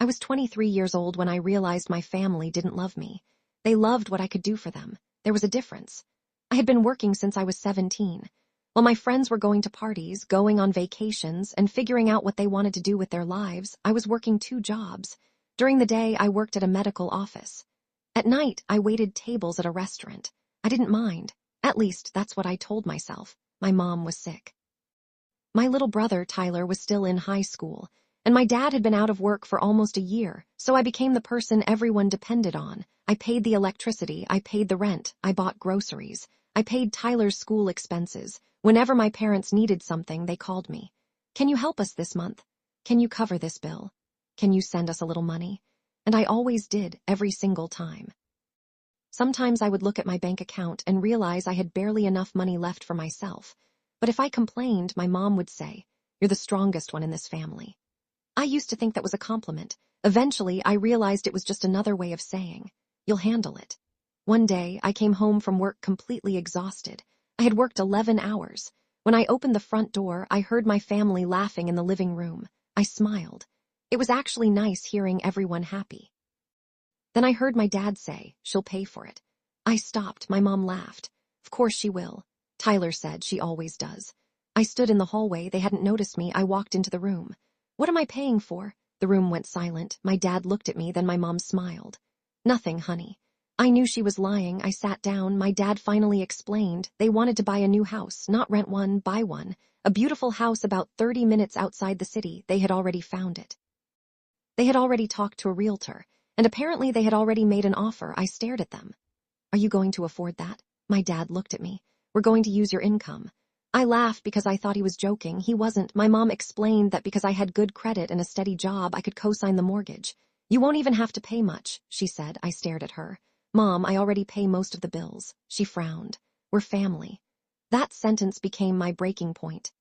I was 23 years old when I realized my family didn't love me. They loved what I could do for them. There was a difference. I had been working since I was 17. While my friends were going to parties, going on vacations, and figuring out what they wanted to do with their lives, I was working 2 jobs. During the day, I worked at a medical office. At night, I waited tables at a restaurant. I didn't mind. At least, that's what I told myself. My mom was sick. My little brother, Tyler, was still in high school, and my dad had been out of work for almost a year, so I became the person everyone depended on. I paid the electricity, I paid the rent, I bought groceries. I paid Tyler's school expenses. Whenever my parents needed something, they called me. Can you help us this month? Can you cover this bill? Can you send us a little money? And I always did, every single time. Sometimes I would look at my bank account and realize I had barely enough money left for myself. But if I complained, my mom would say, "You're the strongest one in this family." I used to think that was a compliment. Eventually, I realized it was just another way of saying, "You'll handle it." One day, I came home from work completely exhausted. I had worked 11 hours. When I opened the front door, I heard my family laughing in the living room. I smiled. It was actually nice hearing everyone happy. Then I heard my dad say, "She'll pay for it." I stopped. My mom laughed. "Of course she will." Tyler said, "She always does." I stood in the hallway. They hadn't noticed me. I walked into the room. "What am I paying for?" The room went silent. My dad looked at me, then my mom smiled. "Nothing, honey." I knew she was lying. I sat down. My dad finally explained. They wanted to buy a new house, not rent one, buy one. A beautiful house about 30 minutes outside the city. They had already found it. They had already talked to a realtor, and apparently they had already made an offer. I stared at them. "Are you going to afford that?" My dad looked at me. "We're going to use your income." I laughed because I thought he was joking. He wasn't. My mom explained that because I had good credit and a steady job, I could co-sign the mortgage. "You won't even have to pay much," she said. I stared at her. "Mom, I already pay most of the bills." She frowned. "We're family." That sentence became my breaking point.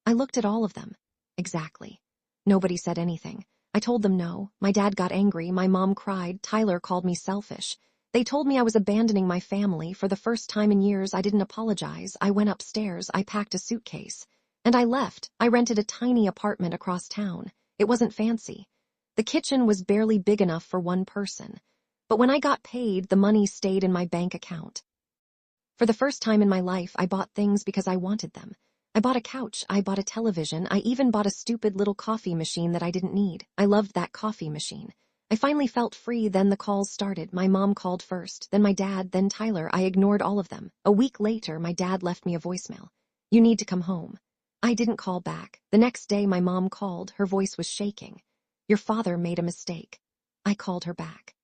I looked at all of them. Exactly. Nobody said anything. I told them no. My dad got angry. My mom cried. Tyler called me selfish. They told me I was abandoning my family. For the first time in years, I didn't apologize. I went upstairs. I packed a suitcase. And I left. I rented a tiny apartment across town. It wasn't fancy. The kitchen was barely big enough for one person. But when I got paid, the money stayed in my bank account. For the first time in my life, I bought things because I wanted them. I bought a couch, I bought a television, I even bought a stupid little coffee machine that I didn't need. I loved that coffee machine. I finally felt free. Then the calls started. My mom called first, then my dad, then Tyler. I ignored all of them. A week later, my dad left me a voicemail. "You need to come home." I didn't call back. The next day, my mom called. Her voice was shaking. "Your father made a mistake." I called her back.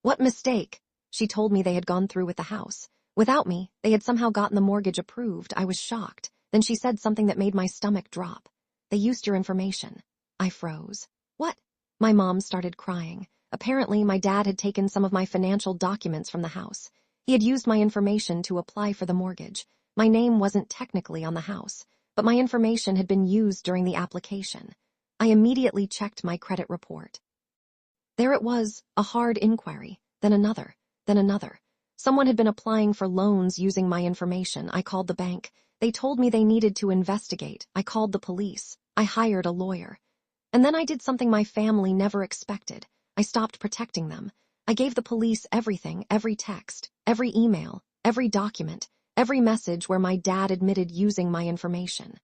"What mistake?" She told me they had gone through with the house. Without me, they had somehow gotten the mortgage approved. I was shocked. Then she said something that made my stomach drop. "They used your information." I froze. "What?" My mom started crying. Apparently, my dad had taken some of my financial documents from the house. He had used my information to apply for the mortgage. My name wasn't technically on the house, but my information had been used during the application. I immediately checked my credit report. There it was, a hard inquiry, then another, then another. Someone had been applying for loans using my information. I called the bank. They told me they needed to investigate. I called the police. I hired a lawyer. And then I did something my family never expected. I stopped protecting them. I gave the police everything, every text, every email, every document, every message where my dad admitted using my information.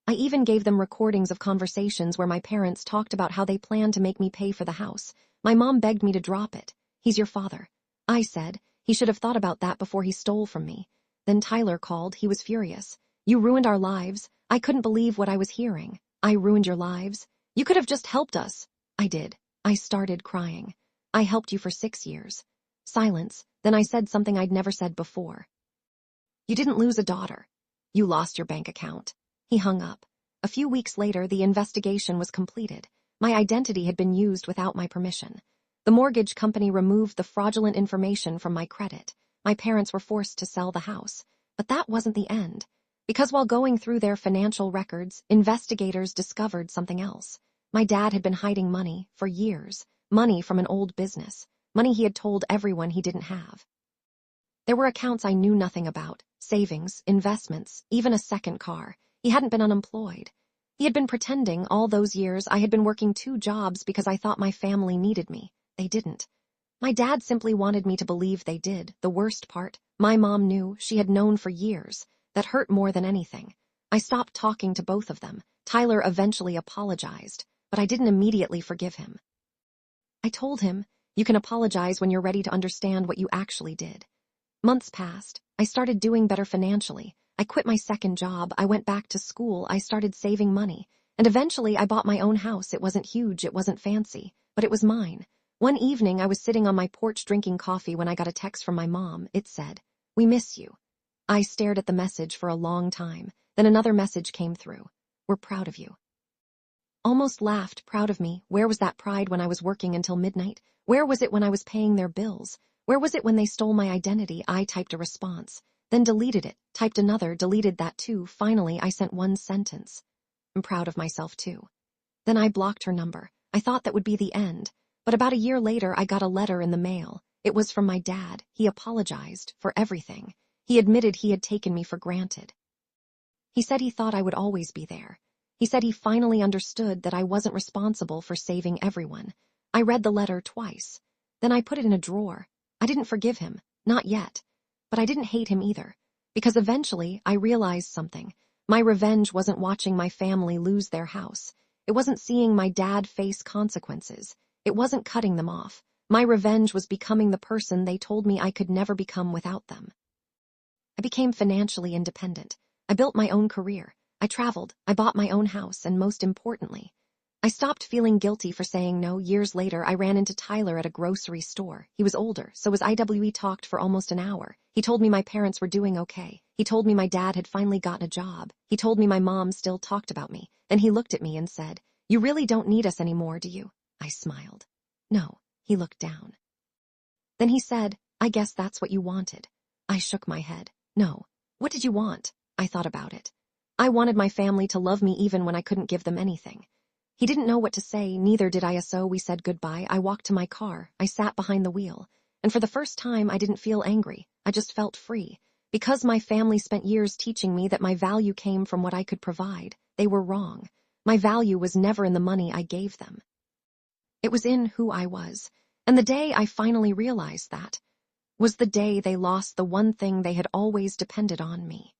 I even gave them recordings of conversations where my parents talked about how they planned to make me pay for the house. My mom begged me to drop it. "He's your father." I said, "He should have thought about that before he stole from me." Then Tyler called. He was furious. "You ruined our lives." I couldn't believe what I was hearing. "I ruined your lives? You could have just helped us." "I did." I started crying. "I helped you for 6 years." Silence. Then I said something I'd never said before. "You didn't lose a daughter. You lost your bank account." He hung up. A few weeks later, the investigation was completed. My identity had been used without my permission. The mortgage company removed the fraudulent information from my credit. My parents were forced to sell the house. But that wasn't the end. Because while going through their financial records, investigators discovered something else. My dad had been hiding money for years. Money from an old business. Money he had told everyone he didn't have. There were accounts I knew nothing about. Savings, investments, even a second car. He hadn't been unemployed. He had been pretending all those years I had been working 2 jobs because I thought my family needed me. They didn't. My dad simply wanted me to believe they did. The worst part, my mom knew, she had known for years. That hurt more than anything. I stopped talking to both of them. Tyler eventually apologized, but I didn't immediately forgive him. I told him, you can apologize when you're ready to understand what you actually did. Months passed. I started doing better financially. I quit my second job. I went back to school. I started saving money. And eventually I bought my own house. It wasn't huge. It wasn't fancy, but it was mine. One evening I was sitting on my porch drinking coffee when I got a text from my mom. It said, "We miss you." I stared at the message for a long time. Then another message came through. "We're proud of you." Almost laughed, proud of me. Where was that pride when I was working until midnight? Where was it when I was paying their bills? Where was it when they stole my identity? I typed a response, then deleted it, typed another, deleted that too. Finally, I sent one sentence. "I'm proud of myself too." Then I blocked her number. I thought that would be the end. But about a year later, I got a letter in the mail. It was from my dad. He apologized for everything. He admitted he had taken me for granted. He said he thought I would always be there. He said he finally understood that I wasn't responsible for saving everyone. I read the letter twice. Then I put it in a drawer. I didn't forgive him, not yet. But I didn't hate him either. Because eventually, I realized something. My revenge wasn't watching my family lose their house. It wasn't seeing my dad face consequences. It wasn't cutting them off. My revenge was becoming the person they told me I could never become without them. I became financially independent. I built my own career. I traveled. I bought my own house, and most importantly, I stopped feeling guilty for saying no. Years later, I ran into Tyler at a grocery store. He was older, so as we talked for almost an hour. He told me my parents were doing okay. He told me my dad had finally gotten a job. He told me my mom still talked about me. Then he looked at me and said, "You really don't need us anymore, do you?" I smiled. No. He looked down. Then he said, "I guess that's what you wanted." I shook my head. No. What did you want? I thought about it. I wanted my family to love me even when I couldn't give them anything. He didn't know what to say, neither did I. So we said goodbye. I walked to my car. I sat behind the wheel. And for the first time, I didn't feel angry. I just felt free. Because my family spent years teaching me that my value came from what I could provide, they were wrong. My value was never in the money I gave them. It was in who I was. And the day I finally realized that was the day they lost the one thing they had always depended on, me.